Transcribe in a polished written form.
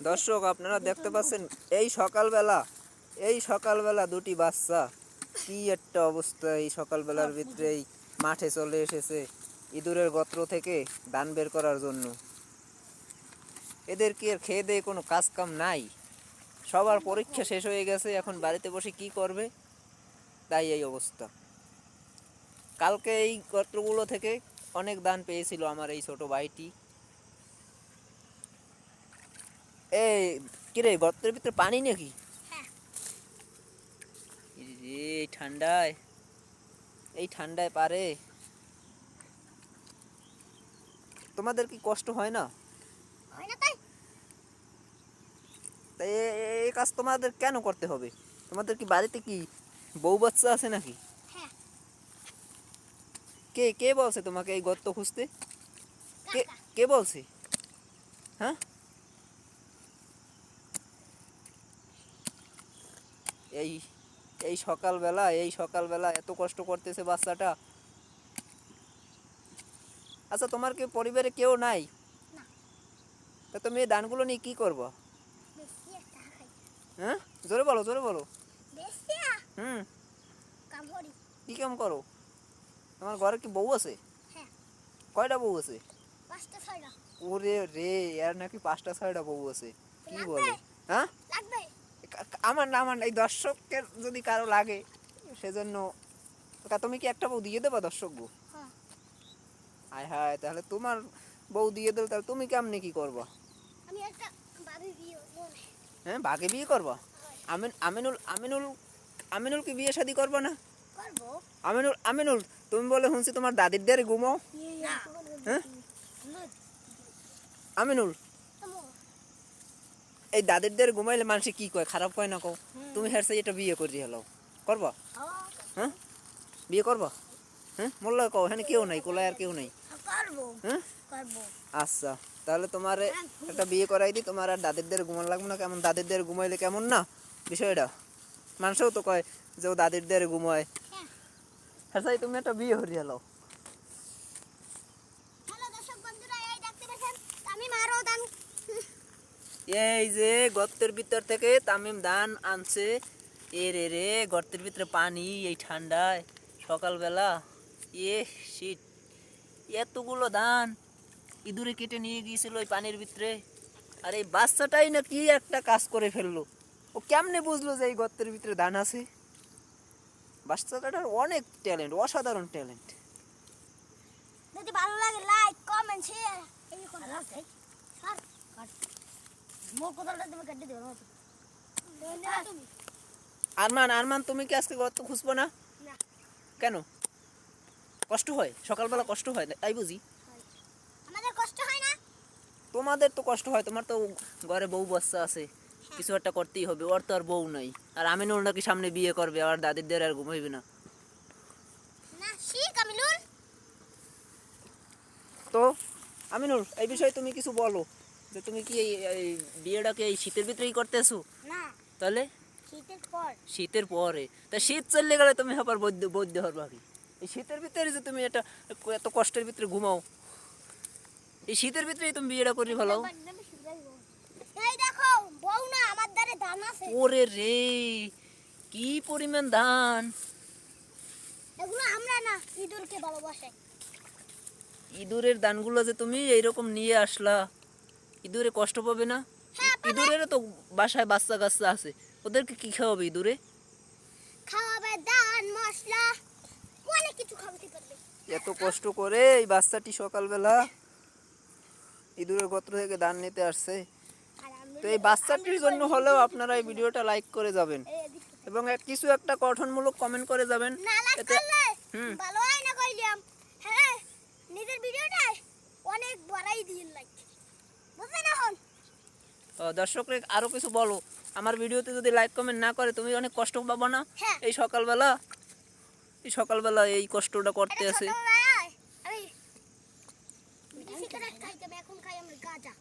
দর্শক আপনারা দেখতে পাচ্ছেন এই সকালবেলা দুটি বাচ্চা কি একটা অবস্থা। এই সকালবেলার ভিতরে এই মাঠে চলে এসেছে ইঁদুরের গর্ত থেকে ধান বের করার জন্য। এদের কি আর খেয়ে দেয়ে কোনো কাজ কাম নাই? সবার পরীক্ষা শেষ হয়ে গেছে, এখন বাড়িতে বসে কি করবে, তাই এই অবস্থা। কালকে এই গর্তগুলো থেকে অনেক ধান পেয়েছিল আমার এই ছোট ভাইটি। এই কিরে, গর্তের ভিতরে পানি নাকি? এই ঠান্ডায় পারে? তোমাদের কি কষ্ট হয় না? তাই এই কাজ তোমাদের কেন করতে হবে? তোমাদের কি বাড়িতে কি বউ বাচ্চা আছে নাকি? কে কে বলছে তোমাকে এই গর্ত খুঁজতে? কে কে বলছে? হ্যাঁ, এই এই সকালবেলা এত কষ্ট করতেছে বাচ্চাটা। আচ্ছা, তোমার কি পরিবারে কেউ নাই? তা তুমি এই ধানগুলো নিয়ে কি করবো? হ্যাঁ, জোরে বলো। হুম, কি কাম করো? তোমার ঘরে কি বউ আছে? কয়টা বউ আছে? ওরে রে, এর নাকি 5টা 6টা বউ আছে, কি বলে? হ্যাঁ, আমার না, এই দর্শকের যদি কারো লাগে সেজন্য। তুমি কি একটা বউ দিয়ে দেবা দর্শক বউ? হায় হায়, তাহলে তোমার বউ দিয়ে দিল, তাহলে তুমি কেমনে কি করবা? হ্যাঁ, বাকে বিয়ে করবা? আমিনুল কি বিয়ে শাদী করবা না? আমিনুল, তুমি বলে শুনছি তোমার দাদির দেরে ঘুমাও। হ্যাঁ, আমিনুল, এই দাদির দেরে ঘুমাইলে মানুষ কি কয়, খারাপ কয় না? কও তুমি হেরছে এটা বিয়ে করি হলো করবা? হ্যাঁ, বিয়ে করবা? হ্যাঁ, মোল্লা কও, হ্যাঁ কেউ নাই, কোলায় আর কেউ নাই? হ্যাঁ, আচ্ছা, তাহলে তোমার একটা বিয়ে করাই দি, তোমার আর দাদির দেরে ঘুমান লাগবে না। কেমন দাদির দেরে ঘুমাইলে কেমন না বিষয়টা? মানুষও তো কয় যে ও দাদির দেরে ঘুমায়। হ্যাঁ, তুমি একটা বিয়ে করি হলো। এই যে গর্তের ভিতর থেকে তামিম ধান আনছে। রে গর্তের ভিতরে পানি এই ঠান্ডায় সকালবেলা। শীত, এতগুলো ধান ইঁদুরে কেটে নিয়ে গিয়েছিল ওই পানির ভিতরে। আর এই বাচ্চাটাই না কি একটা কাজ করে ফেললো। ও কেমনে বুঝলো যে এই গর্তের ভিতরে ধান আছে? বাচ্চাটার অনেক ট্যালেন্ট, অসাধারণ ট্যালেন্ট। যদি ভালো লাগে লাইক কমেন্ট শেয়ার এই করে আছে। স্যার কাট মো কোদালটা তুমি কেটে দিও না তুমি। আরমান, তুমি কি আজকে গর্ত খুঁজবো না? না। কেন? কষ্ট হয়? সকালবেলা কষ্ট হয় তাই বুঝি? আমাদের কষ্ট হয় না? তোমাদের তো কষ্ট হয়, তোমার তো ঘরে বউ বাচ্চা আছে, কিছু একটা করতেই হবে। ওর তো আর বউ নাই। আর আমিনুল নাকি সামনে বিয়ে করবে, আর দাদিদের আর ঘুমাইবে না। না শিখ আমিনুল। তো আমিনুল, এই বিষয়ে তুমি কিছু বলো, যে তুমি কি এই বিয়েটাকে এই শীতের ভিতরেই করতেছো? না, তাহলে শীতের পরে। তা শীত চললে গেলে তুমি আবার বৈদ্য হবা কি? এই শীতের ভিতরে যে তুমি এটা এত কষ্টের ভিতরে ঘুমাও, এই শীতের ভিতরেই তুমি বিয়েটা করি ভালো। এই দেখো বউ না, আমার দ্বারে ধান আছে। ওরে রে, কি পরিমাণ ধান! এগুলো আমরা না, ইঁদুরকে ভালোবাসে। ইঁদুরের ধানগুলো যে তুমি এইরকম নিয়ে আসলা, ইঁদুরে কষ্ট পাবে না? ইঁদুরেরও তো বাসায় বাচ্চা কাচ্চা আছে, ওদেরকে কি খাওয়াবে ইঁদুরে? খাওয়াবে ধান মশলা, অনেক কিছু খাওয়াতে পারবে। এত কষ্ট করে এই বাচ্চাটি সকালবেলা ইঁদুরের গর্ত থেকে ধান নিতে আসছে। তো এই বাচ্চাটির জন্য হলেও আপনারা এই ভিডিওটা লাইক করে যাবেন এবং কিছু একটা গঠনমূলক কমেন্ট করে যাবেন। এতে ভালো হয় না কইলাম। হ্যাঁ, নিজের ভিডিওটা অনেক বড়াই দিন লাইক, বুঝছেন? এখন দর্শকরা আরো কিছু বলো, আমার ভিডিওতে যদি লাইক কমেন্ট না করে তুমি অনেক কষ্ট পাবো না? এই সকালবেলা এই কষ্টটা করতে আছে। আমি সিগারেট খাইতাম, এখন খাই আমি গাঁজা।